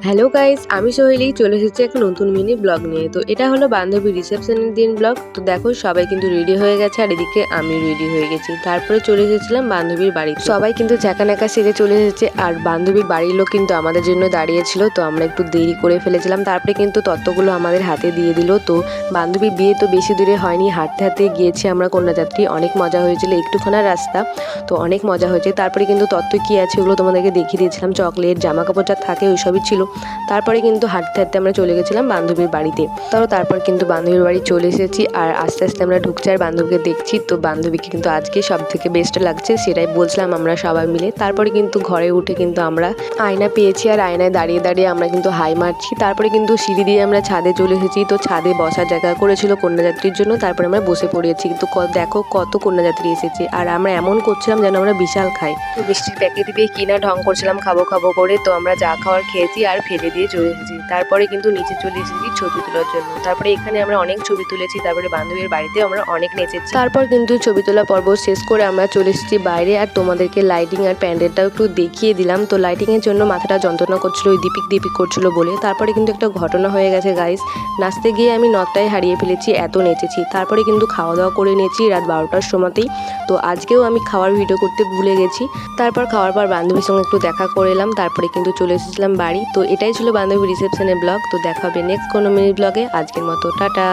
Hello guys, আমি সোহেলি চলে এসেছি এক নতুন মিনি ব্লগ নিয়ে। তো এটা হলো বান্ধবীর রিসেপশনের দিন ব্লগ। তো দেখো সবাই কিন্তু রেডি হয়ে গেছে আর এদিকে আমি রেডি হয়ে গেছি। তারপরে চলে এসেছিলাম বান্ধবীর বাড়িতে। সবাই কিন্তু চ্যাকা সেরে চলে এসেছে আর বান্ধবীর বাড়ির লোক কিন্তু আমাদের জন্য দাঁড়িয়েছিল। তো আমরা একটু দেরি করে ফেলেছিলাম। তারপরে কিন্তু তত্ত্বগুলো আমাদের হাতে দিয়ে দিল। তো বান্ধবীর বিয়ে তো বেশি দূরে হয়নি, হাঁটতে হাঁটতে গিয়েছি আমরা কন্যাযাত্রী। অনেক মজা হয়েছিল, একটুখানা রাস্তা, তো অনেক মজা হয়েছে। তারপরে কিন্তু তত্ত্ব কি আছে ওগুলো তোমাদেরকে দেখিয়ে দিয়েছিলাম, চকলেট, জামা কাপড় যা থাকে ওইসবই ছিল। তারপরে কিন্তু হাঁটতে হাঁটতে আমরা চলে গেছিলাম বান্ধবীর বাড়িতে। তারপর কিন্তু বান্ধবীর বাড়ি চলে এসেছি আর আস্তে আস্তে আমরা ঢুকছি আর বান্ধবীকে দেখছি। তো বান্ধবীকে কিন্তু আজকে সব থেকে বেস্ট লাগছে, সেটাই বলছিলাম আমরা সবাই মিলে। তারপরে কিন্তু ঘরে উঠে কিন্তু আমরা আয়না পেয়েছি আর আয়নায় দাঁড়িয়ে দাঁড়িয়ে আমরা কিন্তু হাই মারছি। তারপরে কিন্তু সিঁড়ি দিয়ে আমরা ছাদে চলে এসেছি। তো ছাদে বসার জায়গা করেছিল কন্যাযাত্রীর জন্য। তারপরে আমরা বসে পড়েছি। কিন্তু দেখো কত কন্যাযাত্রী এসেছে আর আমরা এমন করছিলাম যেন আমরা বিশাল খাই। তো মিষ্টির প্যাকেট দিয়ে কিনা ঢং করছিলাম খাবো খাবো করে। তো আমরা যা খাওয়ার খেয়েছি আর ফেলে দিয়ে চলে এসেছি। তারপরে কিন্তু নিচে চলে এসেছি ছবি তোলার জন্য। তারপরে এখানে আমরা অনেক ছবি তুলেছি। তারপরে বান্ধবীর বাড়িতে আমরা অনেক নেচেছি। তারপর কিন্তু ছবি তোলা পর্ব শেষ করে আমরা চলে এসেছি বাইরে আর তোমাদেরকে লাইটিং আর প্যান্ডেলটাও একটু দেখিয়ে দিলাম। তো লাইটিং এর জন্য মাথাটা যন্ত্রণা করছিল, ওই দিপিক করছিল বলে। তারপরে কিন্তু একটা ঘটনা হয়ে গেছে গাইস, নাচতে গিয়ে আমি নথটাই হারিয়ে ফেলেছি, এত নেচেছি। তারপরে কিন্তু খাওয়া দাওয়া করে নিয়েছি রাত 12টার সময়তেই। তো আজকেও আমি খাওয়ার ভিডিও করতে ভুলে গেছি। তারপর খাওয়ার পর বান্ধবীর সঙ্গে একটু দেখা করে এলাম। তারপরে কিন্তু চলে এসেছিলাম বাড়ি। তো এটাই ছিল বান্ধবীর রিসেপশনের ব্লগ। তো দেখা হবে নেক্সট কোনো মিনি ব্লগে। আজকের মতো টাটা।